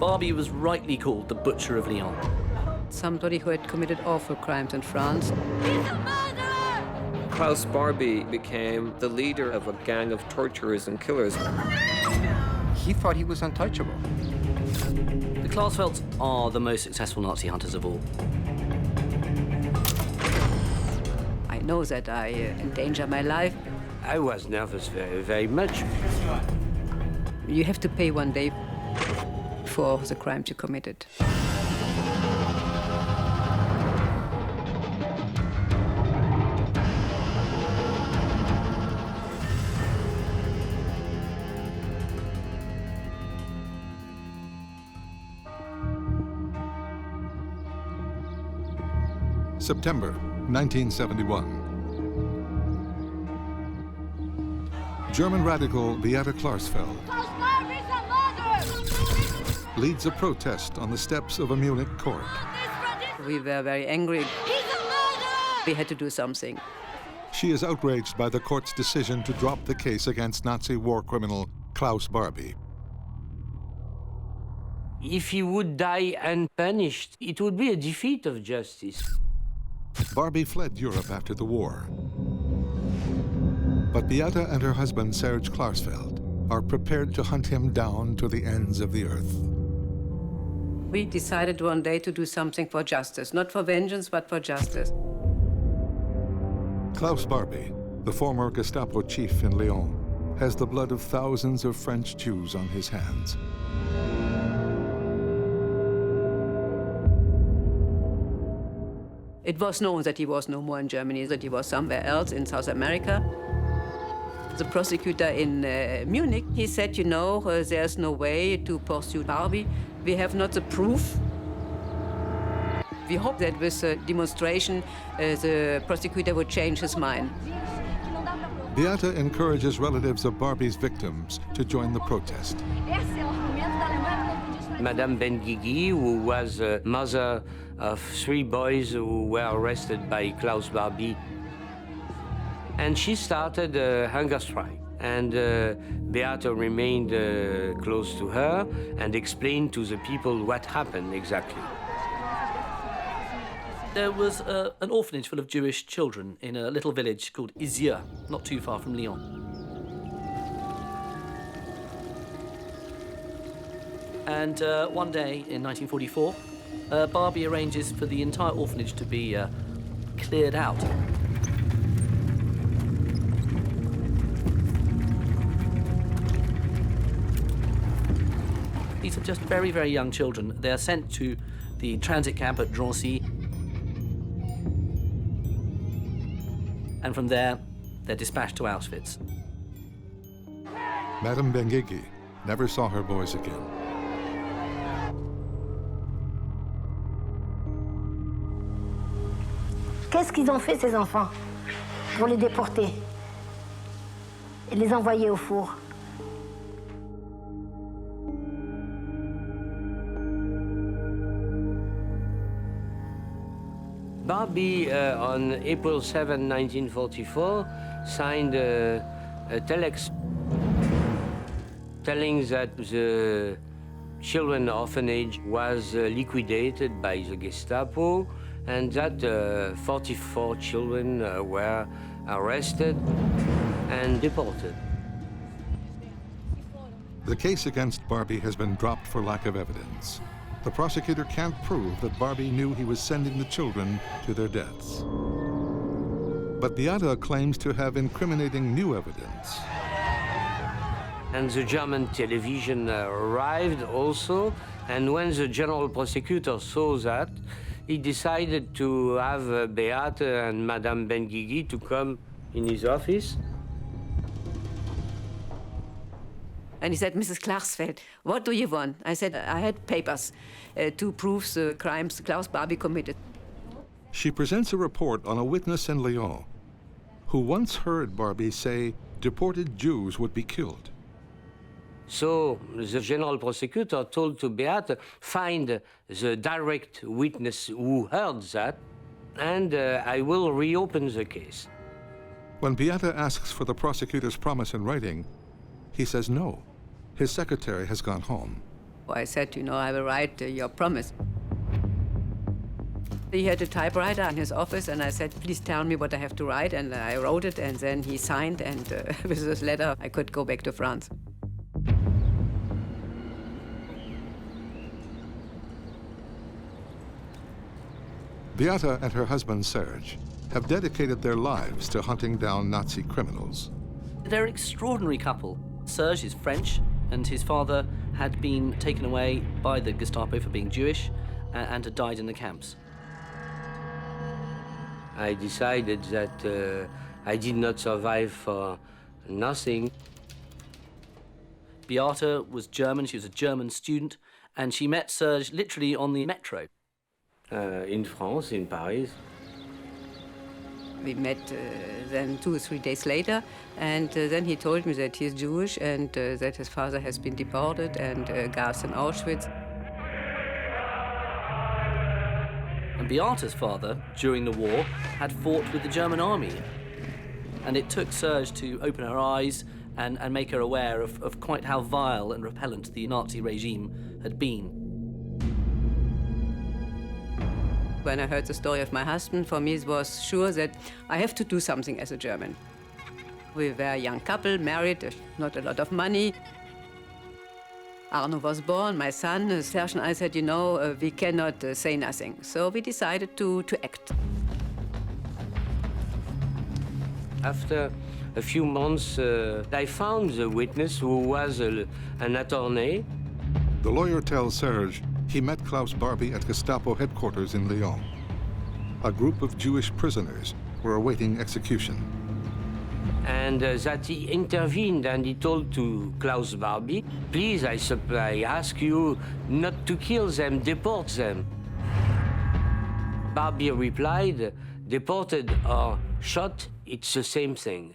Barbie was rightly called the Butcher of Lyon. Somebody who had committed awful crimes in France. He's a murderer! Klaus Barbie became the leader of a gang of torturers and killers. He thought he was untouchable. The Klarsfelds are the most successful Nazi hunters of all. I know that I endanger my life. I was nervous very, very much. You have to pay one day for the crimes you committed. September 1971. German radical Beata Klarsfeld Klaus Barbie's a murderer! leads a protest on the steps of a Munich court. We were very angry. He's a murderer! We had to do something. She is outraged by the court's decision to drop the case against Nazi war criminal Klaus Barbie. If he would die unpunished, it would be a defeat of justice. Barbie fled Europe after the war. But Beate and her husband, Serge Klarsfeld, are prepared to hunt him down to the ends of the earth. We decided one day to do something for justice, not for vengeance, but for justice. Klaus Barbie, the former Gestapo chief in Lyon, has the blood of thousands of French Jews on his hands. It was known that he was no more in Germany, that he was somewhere else in South America. The prosecutor in Munich, he said, you know, there's no way to pursue Barbie. We have not the proof. We hope that with a demonstration, the prosecutor would change his mind. Beate encourages relatives of Barbie's victims to join the protest. Madame Benguigui, who was mother of 3 boys who were arrested by Klaus Barbie. And she started a hunger strike. And Beate remained close to her and explained to the people what happened exactly. There was an orphanage full of Jewish children in a little village called Isieux, not too far from Lyon. And one day in 1944, Barbie arranges for the entire orphanage to be cleared out. These are just very, very young children. They are sent to the transit camp at Drancy. And from there, they're dispatched to Auschwitz. Madame Benguigui never saw her boys again. Qu'est-ce qu'ils ont fait, ces enfants, pour les déporter et les envoyer au four? Barbie, on April 7, 1944, signed a telex telling that the children orphanage was liquidated by the Gestapo and that 44 children were arrested and deported. The case against Barbie has been dropped for lack of evidence. The prosecutor can't prove that Barbie knew he was sending the children to their deaths. But Beate claims to have incriminating new evidence. And the German television arrived also, and when the general prosecutor saw that, he decided to have Beate and Madame Benguigui to come in his office. And he said, Mrs. Klarsfeld, what do you want? I said, I had papers to prove the crimes Klaus Barbie committed. She presents a report on a witness in Lyon who once heard Barbie say deported Jews would be killed. So the general prosecutor told to Beate, find the direct witness who heard that, and I will reopen the case. When Beate asks for the prosecutor's promise in writing, he says no. His secretary has gone home. I said, you know, I will write your promise. He had a typewriter in his office, and I said, please tell me what I have to write. And I wrote it, and then he signed, and with this letter, I could go back to France. Beate and her husband Serge have dedicated their lives to hunting down Nazi criminals. They're an extraordinary couple. Serge is French, and his father had been taken away by the Gestapo for being Jewish and had died in the camps. I decided that I did not survive for nothing. Beate was German, she was a German student, and she met Serge literally on the metro. In France, in Paris. We met then 2 or 3 days later, and then he told me that he's Jewish and that his father has been deported and gassed in Auschwitz. And Beate's father, during the war, had fought with the German army. And it took Serge to open her eyes and make her aware of quite how vile and repellent the Nazi regime had been. When I heard the story of my husband, for me it was sure that I have to do something as a German. We were a young couple, married, not a lot of money. Arno was born, my son. Serge and I said, you know, we cannot say nothing. So we decided to act. After a few months, I found the witness who was an attorney. The lawyer tells Serge he met Klaus Barbie at Gestapo headquarters in Lyon. A group of Jewish prisoners were awaiting execution. And that he intervened and he told to Klaus Barbie, please, I ask you not to kill them, deport them. Barbie replied, deported or shot, it's the same thing.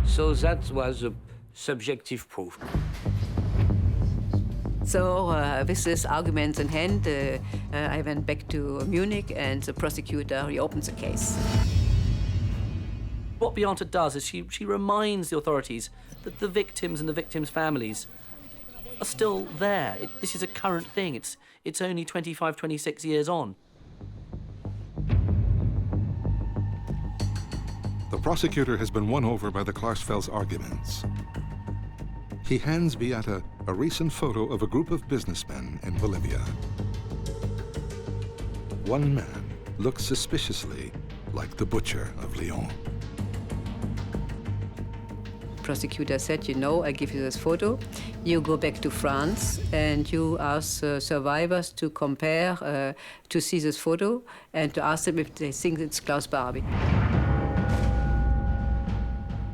So that was a subjective proof. So with this argument in hand, I went back to Munich, and the prosecutor reopened the case. What Beate does is she reminds the authorities that the victims and the victims' families are still there. This is a current thing. It's only 25, 26 years on. The prosecutor has been won over by the Klarsfeld's arguments. He hands Beate a recent photo of a group of businessmen in Bolivia. One man looks suspiciously like the Butcher of Lyon. The prosecutor said, you know, I give you this photo. You go back to France and you ask survivors to compare, to see this photo and to ask them if they think it's Klaus Barbie.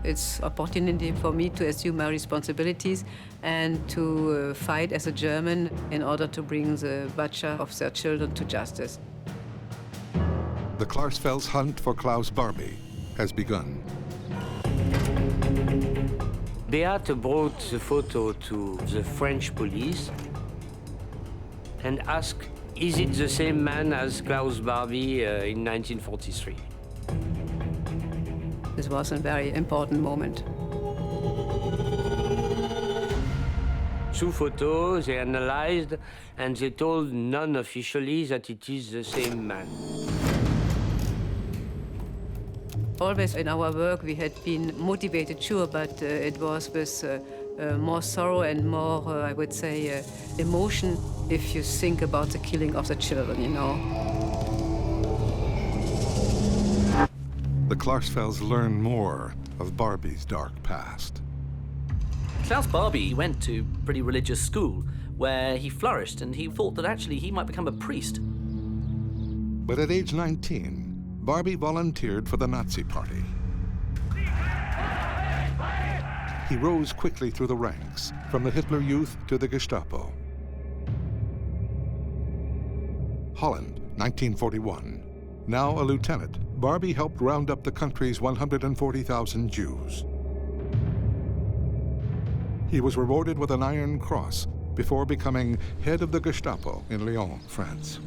It's opportunity for me to assume my responsibilities and to fight as a German in order to bring the butcher of their children to justice. The Klarsfeld's hunt for Klaus Barbie has begun. Beate brought the photo to the French police and asked, is it the same man as Klaus Barbie in 1943? This was a very important moment. 2 photos, they analyzed, and they told non-officially that it is the same man. Always in our work we had been motivated, sure, but it was with more sorrow and more, I would say, emotion if you think about the killing of the children, you know. The Klarsfelds learn more of Barbie's dark past. Klaus Barbie went to pretty religious school where he flourished, and he thought that actually he might become a priest. But at age 19, Barbie volunteered for the Nazi Party. He rose quickly through the ranks, from the Hitler Youth to the Gestapo. Holland, 1941. Now a lieutenant, Barbie helped round up the country's 140,000 Jews. He was rewarded with an Iron Cross before becoming head of the Gestapo in Lyon, France.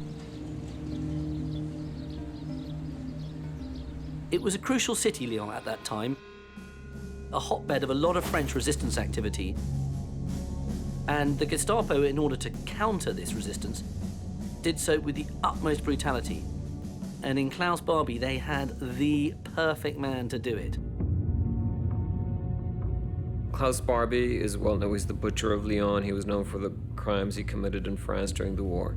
It was a crucial city, Lyon, at that time, a hotbed of a lot of French resistance activity. And the Gestapo, in order to counter this resistance, did so with the utmost brutality. And in Klaus Barbie, they had the perfect man to do it. Klaus Barbie is well known. He's the Butcher of Lyon. He was known for the crimes he committed in France during the war.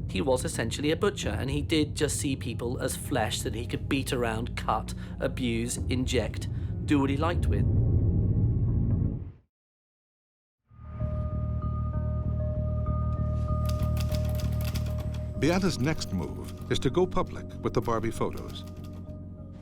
He was essentially a butcher, and he did just see people as flesh that he could beat around, cut, abuse, inject, do what he liked with. Beate's next move is to go public with the Barbie photos.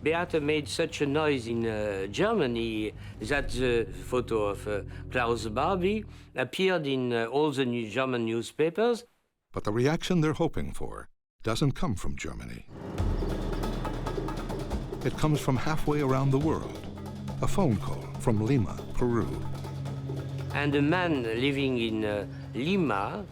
Beate made such a noise in Germany that the photo of Klaus Barbie appeared in all the German newspapers. But the reaction they're hoping for doesn't come from Germany. It comes from halfway around the world. A phone call from Lima, Peru. And a man living in Lima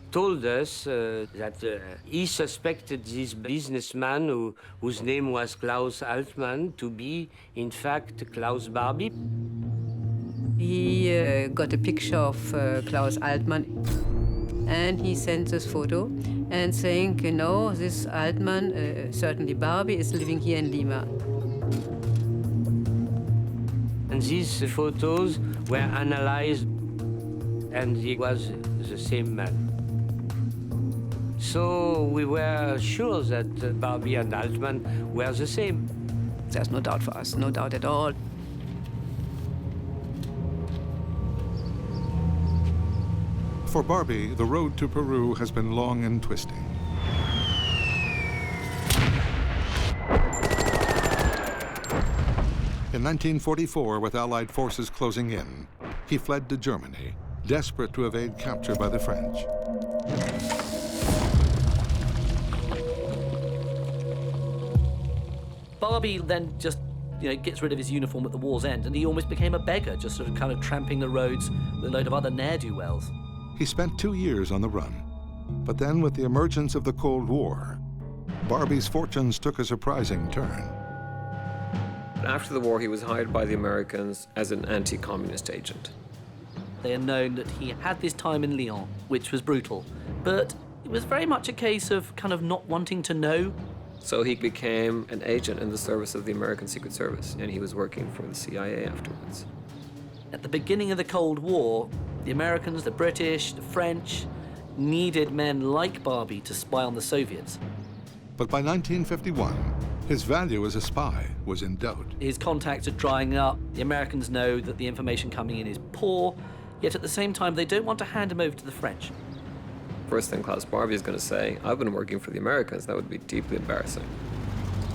told us that he suspected this businessman whose name was Klaus Altmann to be, in fact, Klaus Barbie. He got a picture of Klaus Altmann, and he sent this photo and saying, you know, this Altmann, certainly Barbie, is living here in Lima. And these photos were analyzed, and he was the same man. So we were sure that Barbie and Altmann were the same. There's no doubt for us, no doubt at all. For Barbie, the road to Peru has been long and twisting. In 1944, with Allied forces closing in, he fled to Germany, desperate to evade capture by the French. Barbie then just, gets rid of his uniform at the war's end, and he almost became a beggar, just sort of kind of tramping the roads with a load of other ne'er-do-wells. He spent 2 years on the run. But then, with the emergence of the Cold War, Barbie's fortunes took a surprising turn. After the war, he was hired by the Americans as an anti-communist agent. They are known that he had this time in Lyon, which was brutal, but it was very much a case of kind of not wanting to know. So he became an agent in the service of the American Secret Service, and he was working for the CIA afterwards. At the beginning of the Cold War, the Americans, the British, the French needed men like Barbie to spy on the Soviets. But by 1951, his value as a spy was in doubt. His contacts are drying up. The Americans know that the information coming in is poor, yet at the same time, they don't want to hand him over to the French. First thing Klaus Barbie is going to say, I've been working for the Americans. That would be deeply embarrassing.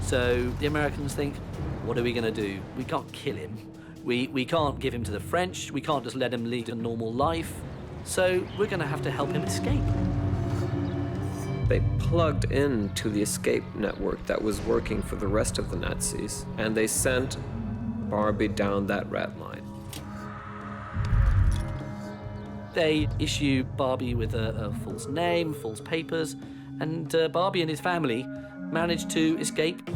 So the Americans think, what are we going to do? We can't kill him. We can't give him to the French. We can't just let him lead a normal life. So we're going to have to help him escape. They plugged into the escape network that was working for the rest of the Nazis, and they sent Barbie down that rat line. They issue Barbie with a false name, false papers, and Barbie and his family managed to escape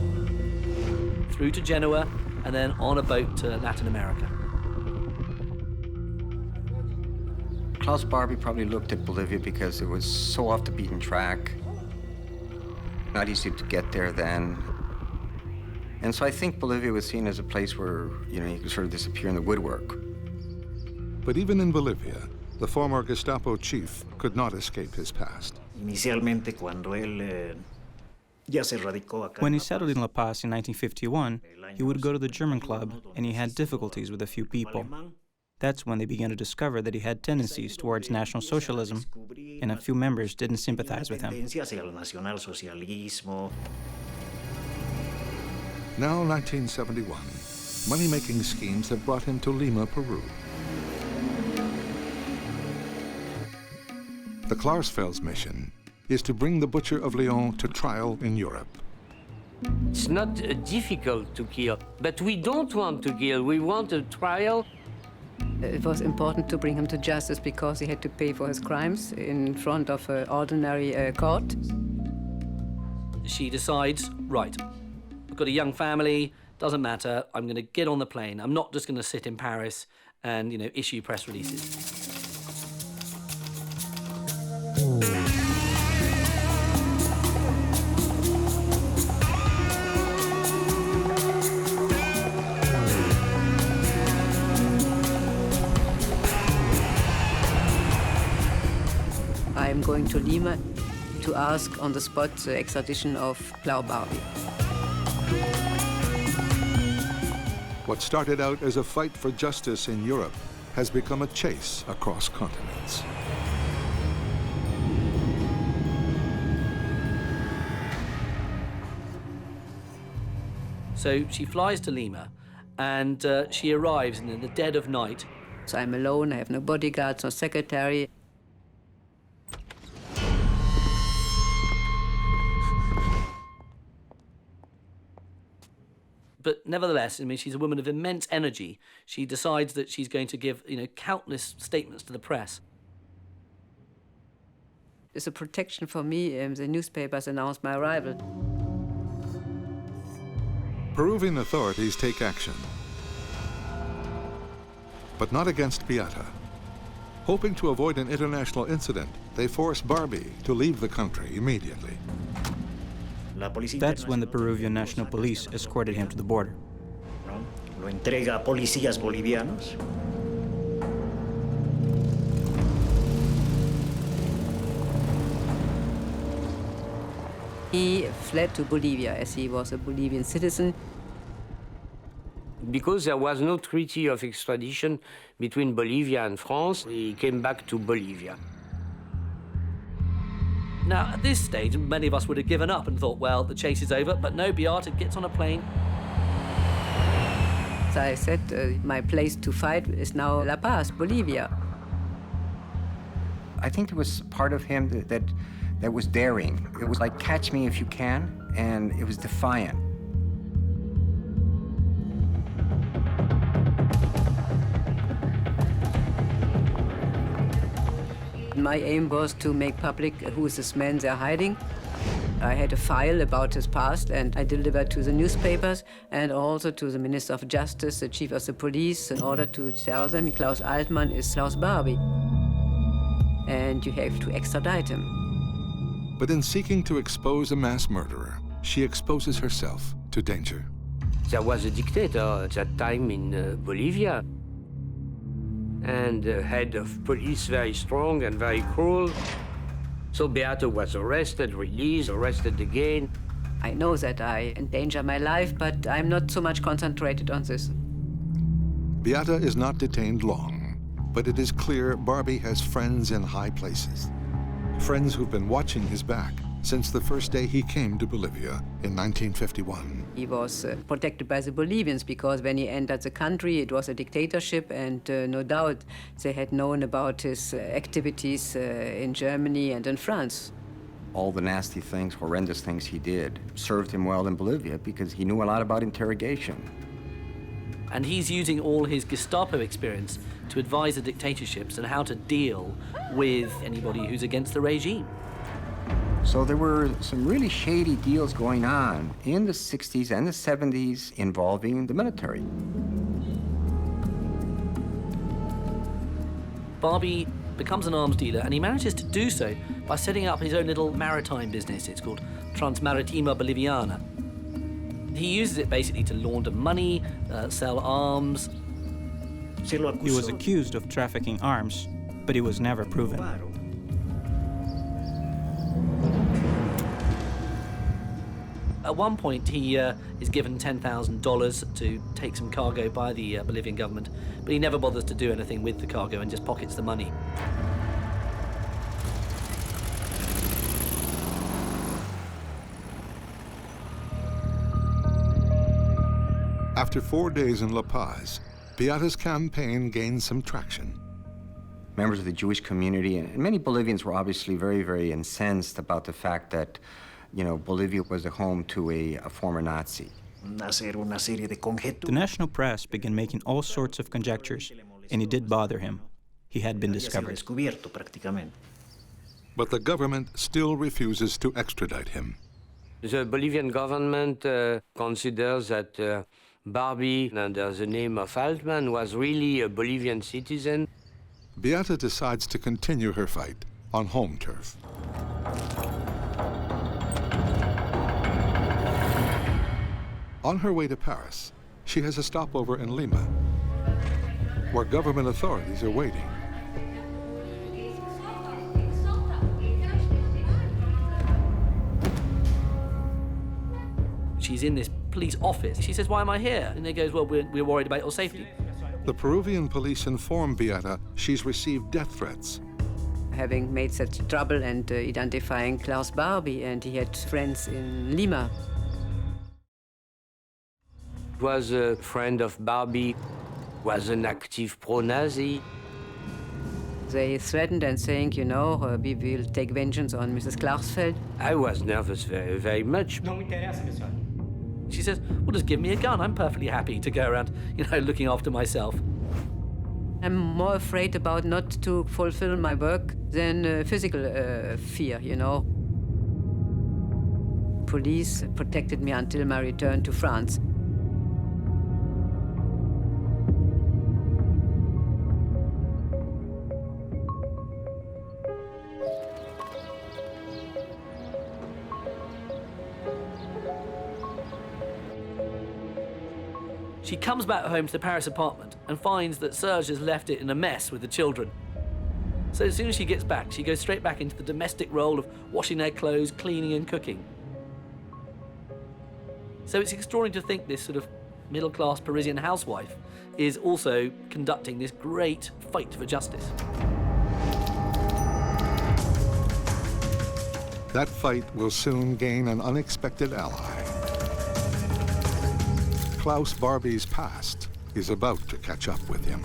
through to Genoa and then on a boat to Latin America. Klaus Barbie probably looked at Bolivia because it was so off the beaten track. Not easy to get there then. And so I think Bolivia was seen as a place where, you could sort of disappear in the woodwork. But even in Bolivia, the former Gestapo chief could not escape his past. When he settled in La Paz in 1951, he would go to the German club, and he had difficulties with a few people. That's when they began to discover that he had tendencies towards National Socialism, and a few members didn't sympathize with him. Now 1971, money-making schemes have brought him to Lima, Peru. The Klarsfeld's mission is to bring the Butcher of Lyon to trial in Europe. It's not difficult to kill, but we don't want to kill. We want a trial. It was important to bring him to justice because he had to pay for his crimes in front of an ordinary court. She decides, right, I've got a young family, doesn't matter, I'm going to get on the plane. I'm not just going to sit in Paris and, issue press releases. I'm going to Lima to ask on the spot the extradition of Klaus Barbie. What started out as a fight for justice in Europe has become a chase across continents. So she flies to Lima, and she arrives in the dead of night. So I'm alone, I have no bodyguards, no secretary. But nevertheless, I mean, she's a woman of immense energy. She decides that she's going to give, countless statements to the press. It's a protection for me. The newspapers announced my arrival. Peruvian authorities take action, but not against Beate. Hoping to avoid an international incident, they force Barbie to leave the country immediately. That's when the Peruvian National Police escorted him to the border. Lo entrega a policías bolivianos. He fled to Bolivia as he was a Bolivian citizen. Because there was no treaty of extradition between Bolivia and France, he came back to Bolivia. Now, at this stage, many of us would have given up and thought, well, the chase is over, but no, Beate gets on a plane. So I said, my place to fight is now La Paz, Bolivia. I think there was part of him that was daring. It was like, catch me if you can, and it was defiant. My aim was to make public who is this man they're hiding. I had a file about his past, and I delivered to the newspapers and also to the Minister of Justice, the Chief of the Police, in order to tell them Klaus Altmann is Klaus Barbie, and you have to extradite him. But in seeking to expose a mass murderer, she exposes herself to danger. There was a dictator at that time in Bolivia, and the head of police very strong and very cruel. So Beate was arrested, released, arrested again. I know that I endanger my life, but I'm not so much concentrated on this. Beate is not detained long, but it is clear Barbie has friends in high places. Friends who've been watching his back since the first day he came to Bolivia in 1951. He was protected by the Bolivians because when he entered the country, it was a dictatorship, and no doubt they had known about his activities in Germany and in France. All the nasty things, horrendous things he did served him well in Bolivia because he knew a lot about interrogation. And he's using all his Gestapo experience to advise the dictatorships on how to deal with anybody who's against the regime. So there were some really shady deals going on in the 60s and the 70s involving the military. Barbie becomes an arms dealer, and he manages to do so by setting up his own little maritime business. It's called Transmaritima Boliviana. He uses it basically to launder money, sell arms. He was accused of trafficking arms, but he was never proven. At one point, he is given $10,000 to take some cargo by the Bolivian government, but he never bothers to do anything with the cargo and just pockets the money. After 4 days in La Paz, Beate's campaign gained some traction. Members of the Jewish community and many Bolivians were obviously very, very incensed about the fact that Bolivia was the home to a former Nazi. The national press began making all sorts of conjectures, and it did bother him. He had been discovered. But the government still refuses to extradite him. The Bolivian government considers that Barbie, under the name of Altmann, was really a Bolivian citizen. Beate decides to continue her fight on home turf. On her way to Paris, she has a stopover in Lima, where government authorities are waiting. She's in this police office. She says, "Why am I here?" And they goes, "Well, we're worried about your safety." The Peruvian police inform Beate she's received death threats. Having made such trouble and identifying Klaus Barbie, and he had friends in Lima. Was a friend of Barbie, was an active pro-Nazi. They threatened and saying, you know, we will take vengeance on Mrs. Klarsfeld. I was nervous very, very much. She says, "Well, just give me a gun. I'm perfectly happy to go around, looking after myself." I'm more afraid about not to fulfill my work than physical fear, Police protected me until my return to France. She comes back home to the Paris apartment and finds that Serge has left it in a mess with the children. So as soon as she gets back, she goes straight back into the domestic role of washing their clothes, cleaning and cooking. So it's extraordinary to think this sort of middle-class Parisian housewife is also conducting this great fight for justice. That fight will soon gain an unexpected ally. Klaus Barbie's past is about to catch up with him.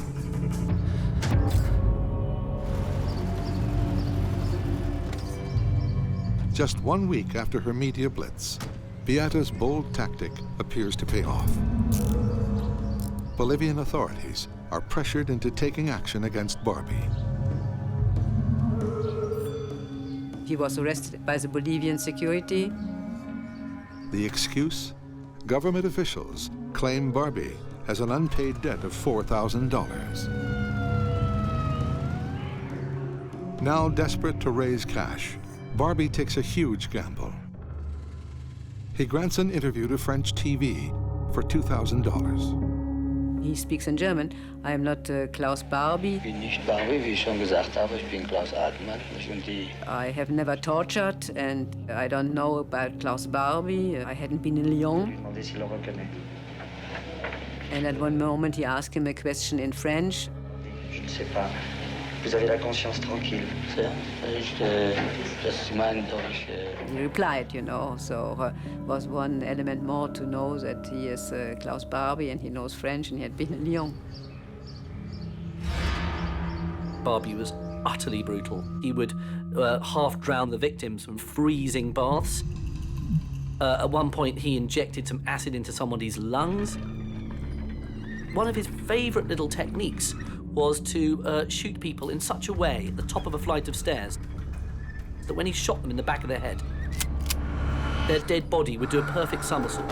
Just 1 week after her media blitz, Beate's bold tactic appears to pay off. Bolivian authorities are pressured into taking action against Barbie. He was arrested by the Bolivian security. The excuse? Government officials claim Barbie has an unpaid debt of $4,000. Now desperate to raise cash, Barbie takes a huge gamble. He grants an interview to French TV for $2,000. He speaks in German. I am not Klaus Barbie. Ich bin nicht Barbie, wie ich schon gesagt habe. Ich bin Klaus Altmann. I have never tortured, and I don't know about Klaus Barbie. I hadn't been in Lyon. And at one moment he asked him a question in French. Je ne sais pas. Vous avez la conscience tranquille. He replied, so was one element more to know that he is Klaus Barbie and he knows French and he had been in Lyon. Barbie was utterly brutal. He would half drown the victims from freezing baths. At one point he injected some acid into somebody's lungs. One of his favorite little techniques was to shoot people in such a way at the top of a flight of stairs that when he shot them in the back of their head, their dead body would do a perfect somersault.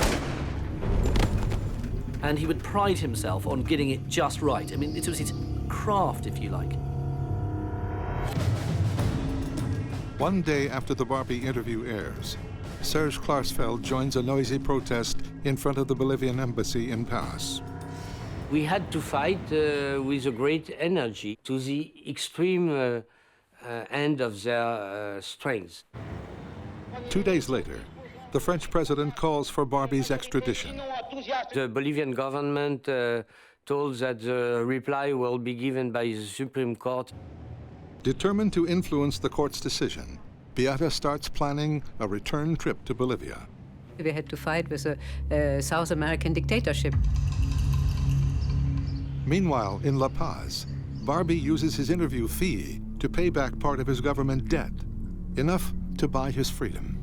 And he would pride himself on getting it just right. I mean, it was his craft, if you like. One day after the Barbie interview airs, Serge Klarsfeld joins a noisy protest in front of the Bolivian embassy in Paris. We had to fight with a great energy to the extreme end of their strength. 2 days later, the French president calls for Barbie's extradition. The Bolivian government told that the reply will be given by the Supreme Court. Determined to influence the court's decision, Beate starts planning a return trip to Bolivia. We had to fight with a South American dictatorship. Meanwhile, in La Paz, Barbie uses his interview fee to pay back part of his government debt, enough to buy his freedom.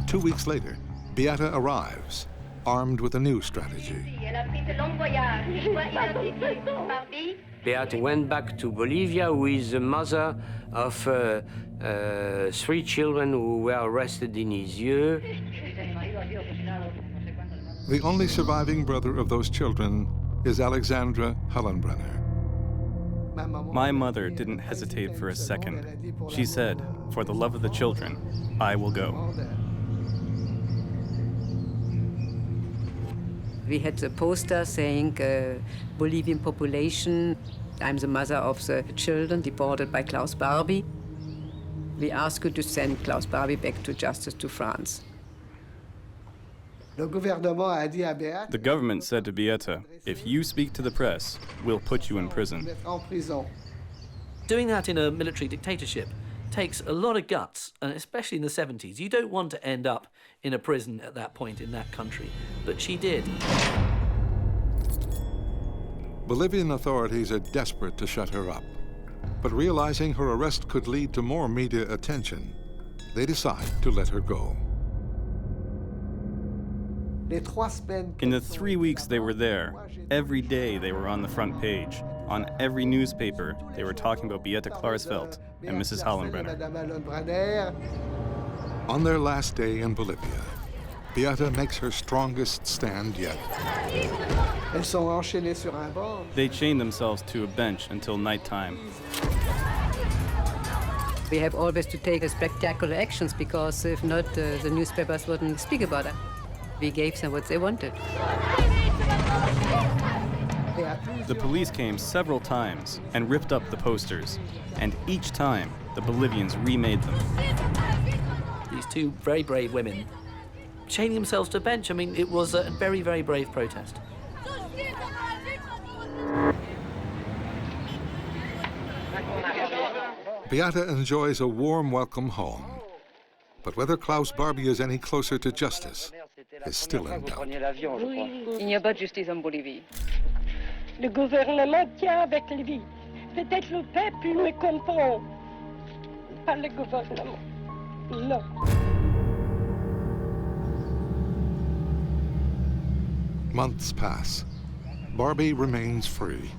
Two weeks later, Beate arrives, armed with a new strategy. Beate went back to Bolivia with the mother of 3 children who were arrested in his year. The only surviving brother of those children is Alexandra Hallenbrenner. My mother didn't hesitate for a second. She said, "For the love of the children, I will go." We had a poster saying, Bolivian population, I'm the mother of the children deported by Klaus Barbie. We ask you to send Klaus Barbie back to justice to France. The government said to Beate, if you speak to the press, we'll put you in prison. Doing that in a military dictatorship takes a lot of guts, and especially in the 70s. You don't want to end up in a prison at that point in that country, but she did. Bolivian authorities are desperate to shut her up, but realizing her arrest could lead to more media attention, they decide to let her go. In the 3 weeks they were there, every day they were on the front page. On every newspaper, they were talking about Beata Klarsfeld and Mrs. Hallenbrenner. On their last day in Bolivia, Beate makes her strongest stand yet. They chained themselves to a bench until nighttime. We have always to take spectacular actions because if not, the newspapers wouldn't speak about it. We gave them what they wanted. The police came several times and ripped up the posters, and each time the Bolivians remade them. These two very brave women chaining themselves to a bench. I mean, it was a very, very brave protest. Beate enjoys a warm welcome home, but whether Klaus Barbie is any closer to justice is still in doubt. Il n'y a pas de justice en Bolivie. Le gouvernement tient avec lui. Peut-être le peuple me comprend. Pas le gouvernement. Non. Months pass. Barbie remains free.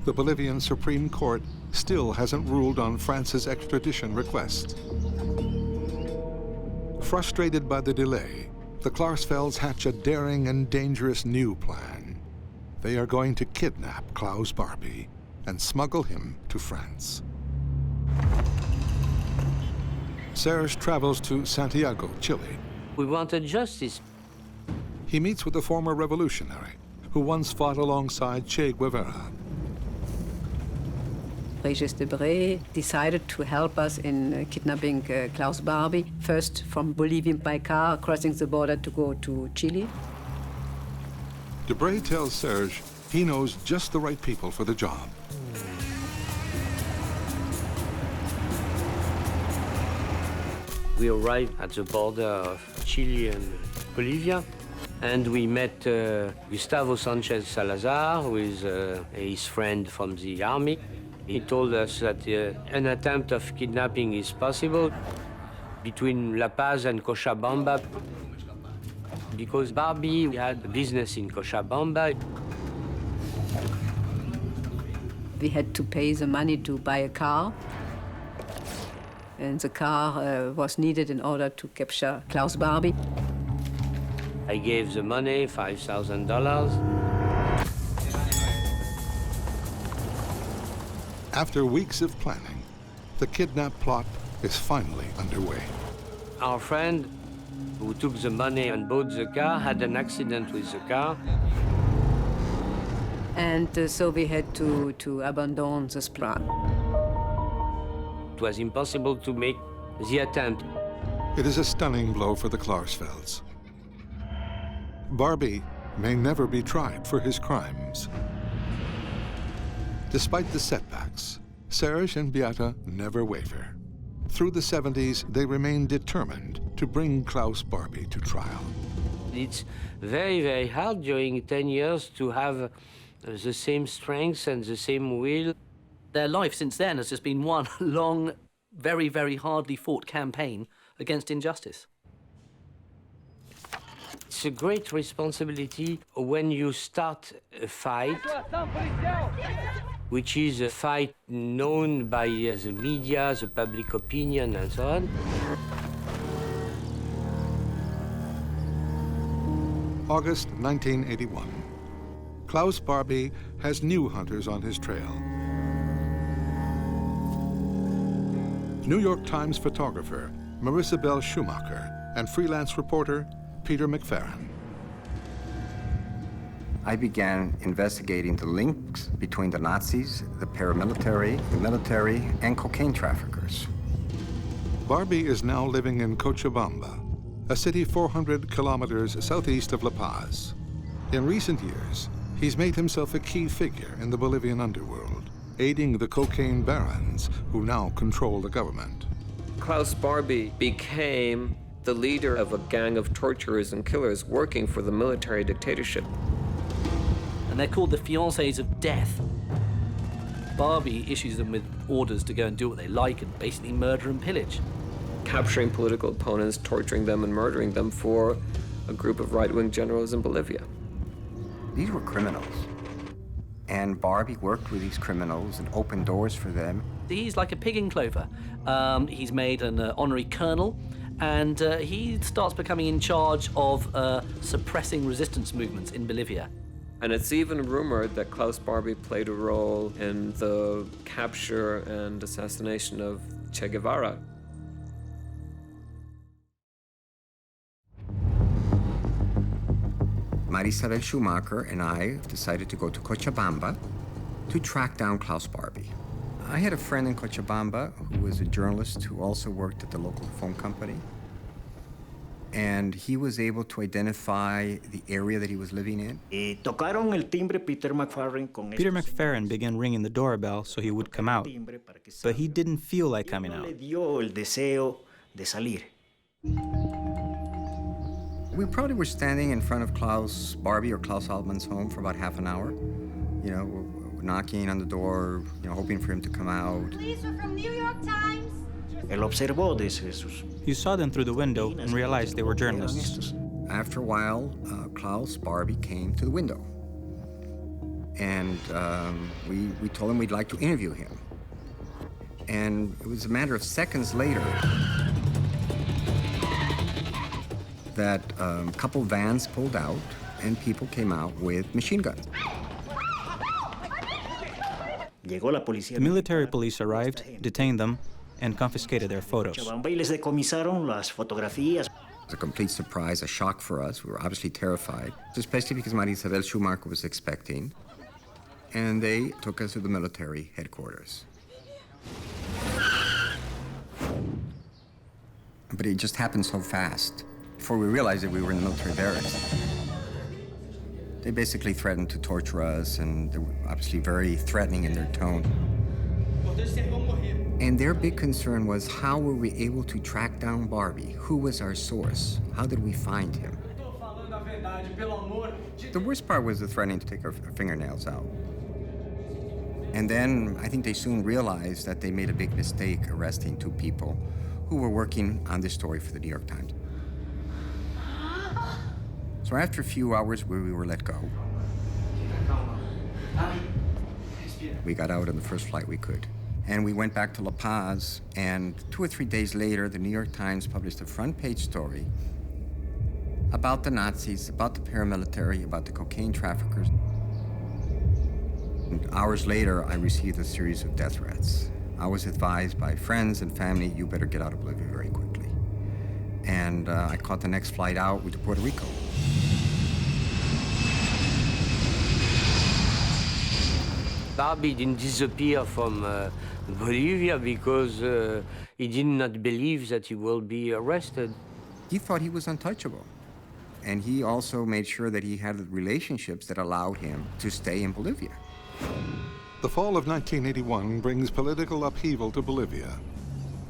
The Bolivian Supreme Court still hasn't ruled on France's extradition request. Frustrated by the delay, the Klarsfelds hatch a daring and dangerous new plan. They are going to kidnap Klaus Barbie and smuggle him to France. Serge travels to Santiago, Chile. We wanted justice. He meets with a former revolutionary who once fought alongside Che Guevara. Régis Debray decided to help us in kidnapping Klaus Barbie, first from Bolivia by car, crossing the border to go to Chile. Debray tells Serge he knows just the right people for the job. We arrived at the border of Chile and Bolivia, and we met Gustavo Sanchez Salazar, who is his friend from the army. He told us that an attempt of kidnapping is possible between La Paz and Cochabamba, because Barbie had a business in Cochabamba. We had to pay the money to buy a car, and the car was needed in order to capture Klaus Barbie. I gave the money, $5,000. After weeks of planning, the kidnap plot is finally underway. Our friend who took the money and bought the car had an accident with the car. And so we had to abandon this plan. It was impossible to make the attempt. It is a stunning blow for the Klarsfelds. Barbie may never be tried for his crimes. Despite the setbacks, Serge and Beate never waver. Through the 70s, they remain determined to bring Klaus Barbie to trial. It's very, very hard during 10 years to have the same strength and the same will. Their life since then has just been one long, very, very hardly fought campaign against injustice. It's a great responsibility when you start a fight, which is a fight known by the media, the public opinion, and so on. August 1981. Klaus Barbie has new hunters on his trail. New York Times photographer Marissa Bell Schumacher and freelance reporter Peter McFerrin. I began investigating the links between the Nazis, the paramilitary, the military, and cocaine traffickers. Barbie is now living in Cochabamba, a city 400 kilometers southeast of La Paz. In recent years, he's made himself a key figure in the Bolivian underworld, aiding the cocaine barons who now control the government. Klaus Barbie became the leader of a gang of torturers and killers working for the military dictatorship. And they're called the fiancés of death. Barbie issues them with orders to go and do what they like and basically murder and pillage. Capturing political opponents, torturing them and murdering them for a group of right-wing generals in Bolivia. These were criminals. And Barbie worked with these criminals and opened doors for them. He's like a pig in clover. He's made an honorary colonel, and he starts becoming in charge of suppressing resistance movements in Bolivia. And it's even rumored that Klaus Barbie played a role in the capture and assassination of Che Guevara. Marisabel Schumacher and I decided to go to Cochabamba to track down Klaus Barbie. I had a friend in Cochabamba who was a journalist who also worked at the local phone company. And he was able to identify the area that he was living in. Peter McFerrin began ringing the doorbell so he would come out, but he didn't feel like coming out. We probably were standing in front of Klaus Barbie or Klaus Altmann's home for about half an hour. You know, we're knocking on the door, you know, hoping for him to come out. Police are from New York Times. He saw them through the window and realized they were journalists. After a while, Klaus Barbie came to the window. And we told him we'd like to interview him. And it was a matter of seconds later that a couple vans pulled out and people came out with machine guns. The military police arrived, detained them, and confiscated their photos. It was a complete surprise, a shock for us. We were obviously terrified, especially because Marisabel Schumacher was expecting. And they took us to the military headquarters. But it just happened so fast. Before we realized that we were in the military barracks. They basically threatened to torture us, and they were obviously very threatening in their tone. And their big concern was, how were we able to track down Barbie? Who was our source? How did we find him? The worst part was the threatening to take our fingernails out. And then I think they soon realized that they made a big mistake arresting two people who were working on this story for the New York Times. So after a few hours where we were let go, we got out on the first flight we could. And we went back to La Paz, and 2 or 3 days later, the New York Times published a front-page story about the Nazis, about the paramilitary, about the cocaine traffickers. And hours later, I received a series of death threats. I was advised by friends and family, you better get out of Bolivia very quickly. And I caught the next flight out to Puerto Rico. Barbie didn't disappear from Bolivia because he did not believe that he will be arrested. He thought he was untouchable. And he also made sure that he had relationships that allowed him to stay in Bolivia. The fall of 1981 brings political upheaval to Bolivia.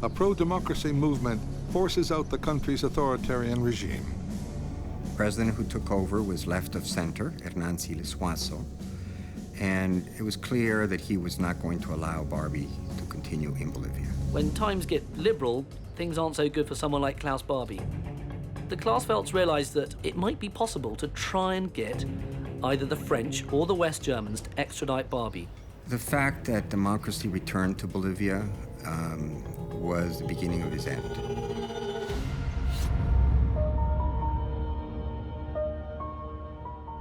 A pro-democracy movement forces out the country's authoritarian regime. The president who took over was left of center, Hernán Siles Suazo. And it was clear that he was not going to allow Barbie to continue in Bolivia. When times get liberal, things aren't so good for someone like Klaus Barbie. The Klarsfelds realized that it might be possible to try and get either the French or the West Germans to extradite Barbie. The fact that democracy returned to Bolivia was the beginning of his end.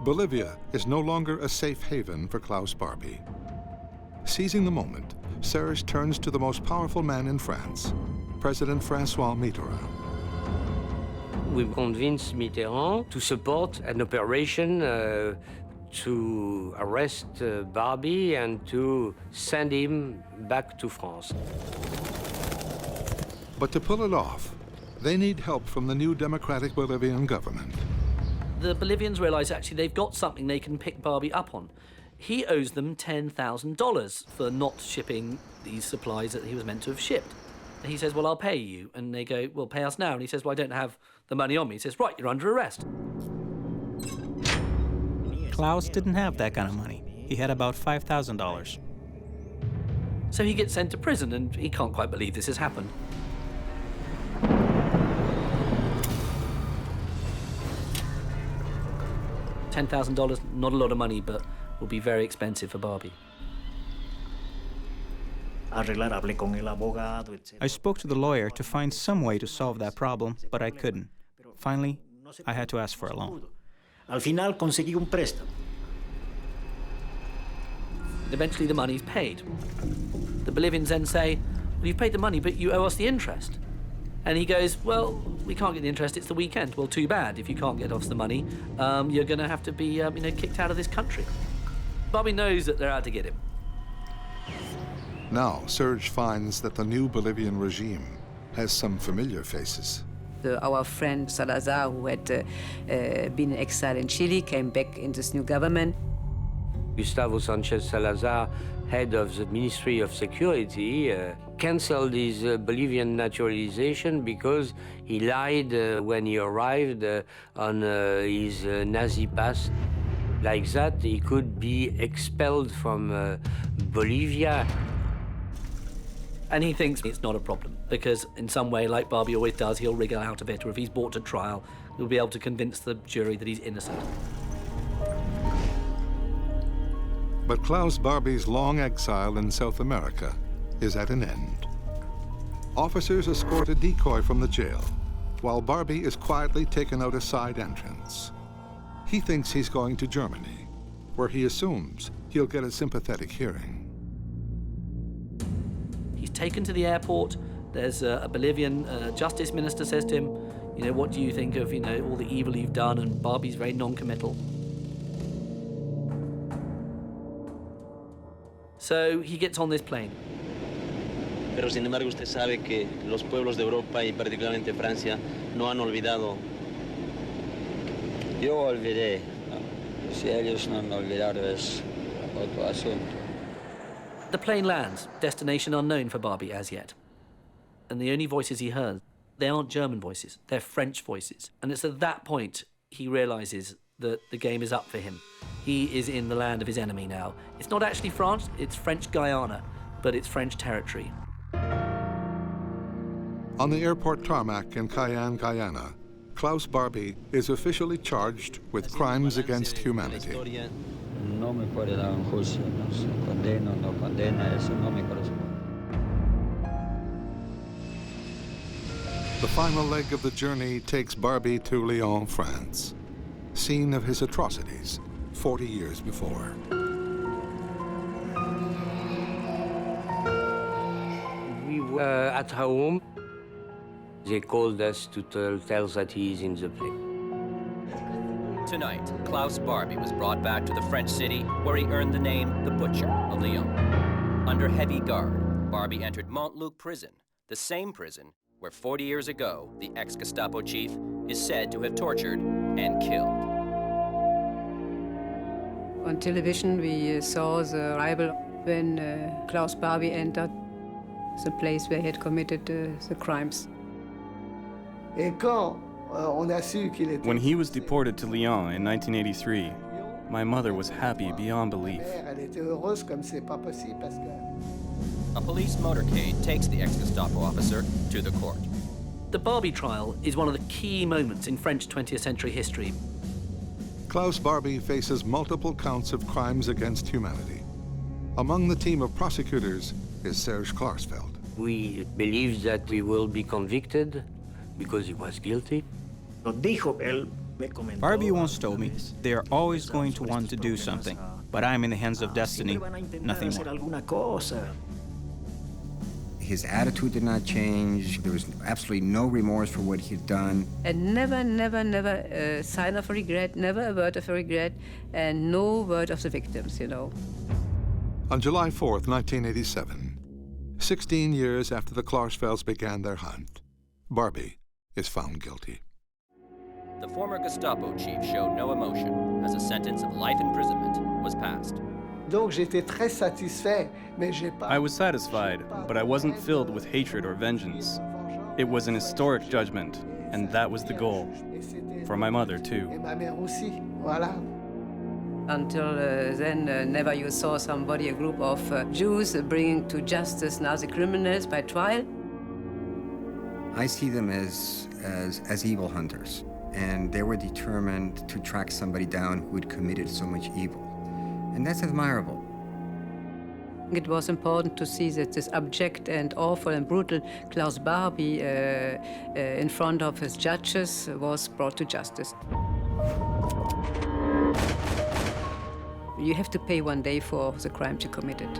Bolivia is no longer a safe haven for Klaus Barbie. Seizing the moment, Serge turns to the most powerful man in France, President François Mitterrand. We convinced Mitterrand to support an operation to arrest Barbie and to send him back to France. But to pull it off, they need help from the new democratic Bolivian government. The Bolivians realize actually they've got something they can pick Barbie up on. He owes them $10,000 for not shipping these supplies that he was meant to have shipped. And he says, well, I'll pay you. And they go, well, pay us now. And he says, well, I don't have the money on me. He says, right, you're under arrest. Klaus didn't have that kind of money. He had about $5,000. So he gets sent to prison, and he can't quite believe this has happened. $10,000, not a lot of money, but will be very expensive for Barbie. I spoke to the lawyer to find some way to solve that problem, but I couldn't. Finally, I had to ask for a loan. Eventually the money's paid. The Bolivians then say, well, you've paid the money, but you owe us the interest. And he goes, well, we can't get the interest, it's the weekend. Well, too bad. If you can't get us the money, you're going to have to be kicked out of this country. Barbie knows that they're out to get him. Now, Serge finds that the new Bolivian regime has some familiar faces. Our friend Salazar, who had been in exile in Chile, came back in this new government. Gustavo Sanchez Salazar, head of the Ministry of Security, canceled his Bolivian naturalization because he lied when he arrived on his Nazi past. Like that, he could be expelled from Bolivia. And he thinks it's not a problem, because in some way, like Barbie always does, he'll wriggle out of it, or if he's brought to trial, he'll be able to convince the jury that he's innocent. But Klaus Barbie's long exile in South America is at an end. Officers escort a decoy from the jail, while Barbie is quietly taken out a side entrance. He thinks he's going to Germany, where he assumes he'll get a sympathetic hearing. He's taken to the airport. There's a Bolivian justice minister says to him, what do you think of, all the evil you've done? And Barbie's very non-committal. So he gets on this plane. Pero sin embargo usted sabe que los pueblos de Europa y particularmente Francia no han olvidado. Yo olvidé. Si ellos no olvidaron es otro asunto. The plane lands, destination unknown for Barbie as yet. And the only voices he heard, they aren't German voices, they're French voices. And it's at that point he realizes that the game is up for him. He is in the land of his enemy now. It's not actually France, it's French Guiana, but it's French territory. On the airport tarmac in Cayenne, Guyana, Klaus Barbie is officially charged with crimes against humanity. No me puede dar un juicio, no se condena, no condena, eso no me corresponde. The final leg of the journey takes Barbie to Lyon, France, scene of his atrocities 40 years before. We were at home. They called us to tell that he's in the plane. Tonight, Klaus Barbie was brought back to the French city where he earned the name the Butcher of Lyon. Under heavy guard, Barbie entered Montluc prison, the same prison where 40 years ago the ex-Gestapo chief is said to have tortured and killed. On television, we saw the arrival when Klaus Barbie entered the place where he had committed the crimes. When he was deported to Lyon in 1983, my mother was happy beyond belief. A police motorcade takes the ex-Gestapo officer to the court. The Barbie trial is one of the key moments in French 20th century history. Klaus Barbie faces multiple counts of crimes against humanity. Among the team of prosecutors is Serge Klarsfeld. We believe that we will be convicted because he was guilty. Barbie once told me they are always going to want to do something, but I'm in the hands of destiny, nothing more. His attitude did not change. There was absolutely no remorse for what he'd done. And never, never, never a sign of regret, never a word of regret, and no word of the victims, On July 4th, 1987, 16 years after the Klarsfelds began their hunt, Barbie is found guilty. The former Gestapo chief showed no emotion as a sentence of life imprisonment was passed. I was satisfied, but I wasn't filled with hatred or vengeance. It was an historic judgment, and that was the goal. For my mother, too. Until then, never you saw somebody, a group of Jews bringing to justice Nazi criminals by trial? I see them as evil hunters, and they were determined to track somebody down who had committed so much evil. And that's admirable. It was important to see that this abject and awful and brutal Klaus Barbie in front of his judges was brought to justice. You have to pay one day for the crimes you committed.